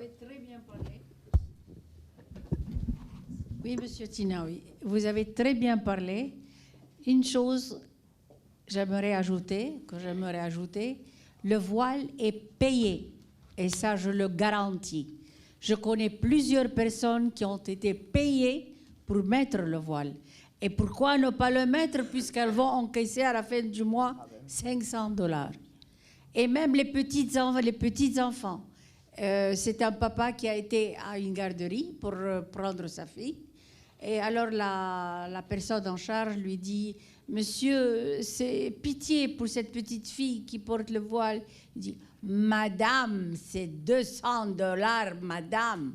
avez très bien parlé. Oui, Monsieur Tinaoui, vous avez très bien parlé. Une chose que j'aimerais ajouter, le voile est payé. Et ça, je le garantis. Je connais plusieurs personnes qui ont été payées pour mettre le voile. Et pourquoi ne pas le mettre puisqu'elles vont encaisser à la fin du mois $500. Et même les petits enfants. C'est un papa qui a été à une garderie pour prendre sa fille. Et alors la personne en charge lui dit « Monsieur, c'est pitié pour cette petite fille qui porte le voile. » Il dit « Madame, c'est $200, madame. »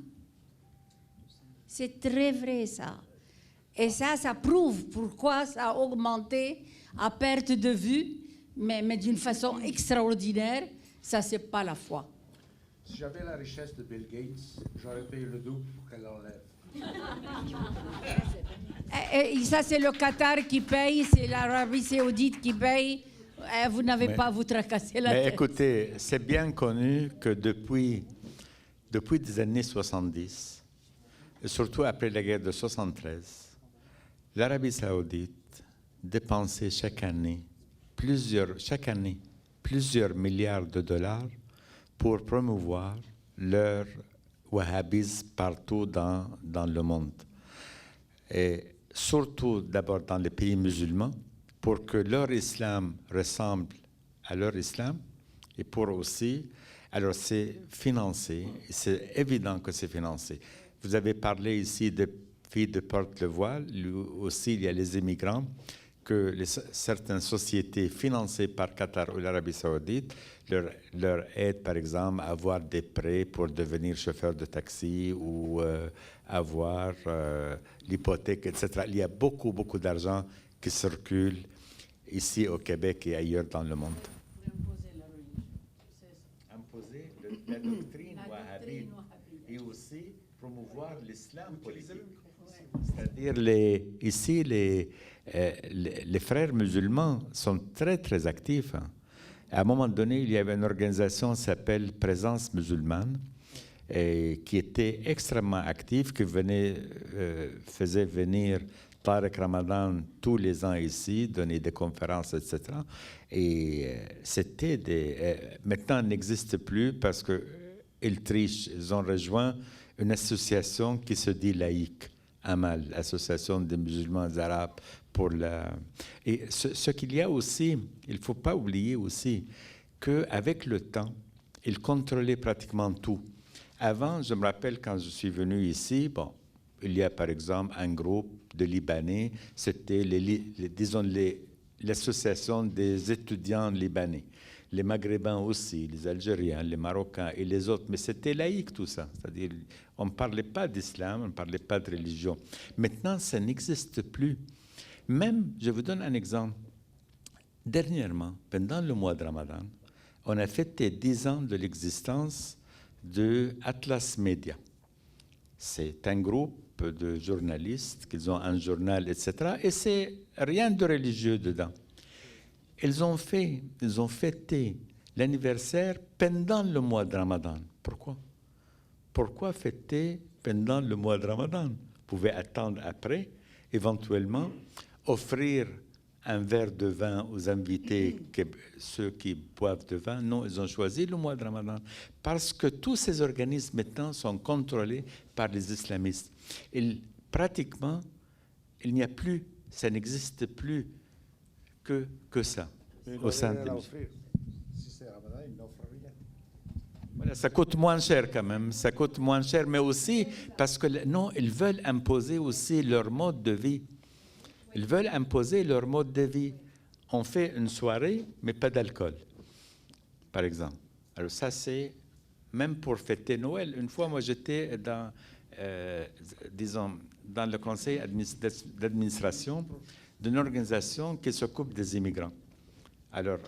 C'est très vrai, ça. Et ça prouve pourquoi ça a augmenté à perte de vue, mais d'une façon extraordinaire. Ça, c'est pas la foi. Si j'avais la richesse de Bill Gates, j'aurais payé le double pour qu'elle l'enlève. Et ça, c'est le Qatar qui paye, c'est l'Arabie Saoudite qui paye. Vous n'avez pas à vous tracasser la tête. Mais écoutez, c'est bien connu que depuis les années 70, et surtout après la guerre de 73, l'Arabie Saoudite dépensait chaque année plusieurs milliards de dollars pour promouvoir leur wahhabisme partout dans le monde. Et surtout d'abord dans les pays musulmans, pour que leur islam ressemble à leur islam, et pour aussi, alors c'est financé, c'est évident que c'est financé. Vous avez parlé ici de filles de porte le voile, aussi il y a les immigrants, que certaines sociétés financées par Qatar ou l'Arabie Saoudite leur aident, par exemple, à avoir des prêts pour devenir chauffeur de taxi ou avoir l'hypothèque, etc. Il y a beaucoup, beaucoup d'argent qui circule ici au Québec et ailleurs dans le monde. Imposer la doctrine wahhabite et aussi promouvoir l'islam politique. C'est-à-dire, ici, les frères musulmans sont très, très actifs. À un moment donné, il y avait une organisation qui s'appelle Présence musulmane, qui était extrêmement active, qui faisait venir Tariq Ramadan tous les ans ici, donner des conférences, etc. Et c'était maintenant, il n'existe plus parce qu'ils trichent. Ils ont rejoint une association qui se dit laïque. Amal, l'association des musulmans arabes pour la... Et ce qu'il y a aussi, il ne faut pas oublier aussi qu'avec le temps, ils contrôlaient pratiquement tout. Avant, je me rappelle quand je suis venu ici, bon, il y a par exemple un groupe de Libanais, c'était l'association des étudiants libanais. Les Maghrébins aussi, les Algériens, les Marocains et les autres, mais c'était laïque tout ça. C'est-à-dire, on ne parlait pas d'islam, on ne parlait pas de religion. Maintenant, ça n'existe plus. Même, je vous donne un exemple. Dernièrement, pendant le mois de Ramadan, on a fêté 10 ans de l'existence de Atlas Media. C'est un groupe de journalistes, qui ont un journal, etc. Et c'est rien de religieux dedans. Ils ont fêté l'anniversaire pendant le mois de Ramadan. Pourquoi? Pourquoi fêter pendant le mois de Ramadan? Vous pouvez attendre après, éventuellement, offrir un verre de vin aux invités, ceux qui boivent de vin. Non, ils ont choisi le mois de Ramadan parce que tous ces organismes maintenant sont contrôlés par les islamistes. Pratiquement, il n'y a plus, ça n'existe plus que ça au sein de l'Église. Si c'est Ramadan, ils n'offrent rien. Voilà, ça coûte moins cher quand même, ça coûte moins cher, mais aussi parce que non, ils veulent imposer aussi leur mode de vie. Ils veulent imposer leur mode de vie. On fait une soirée, mais pas d'alcool, par exemple. Alors ça, c'est même pour fêter Noël. Une fois, moi, j'étais dans, disons, dans le conseil d'administration d'une organisation qui s'occupe des immigrants. Alors,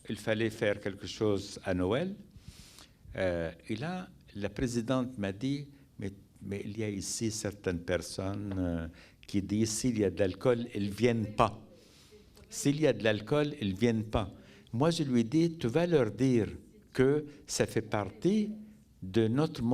il fallait faire quelque chose à Noël. Et là, la présidente m'a dit, mais il y a ici certaines personnes qui disent, s'il y a de l'alcool, ils ne viennent pas. S'il y a de l'alcool, ils ne viennent pas. Moi, je lui ai dit, tu vas leur dire que ça fait partie de notre monde.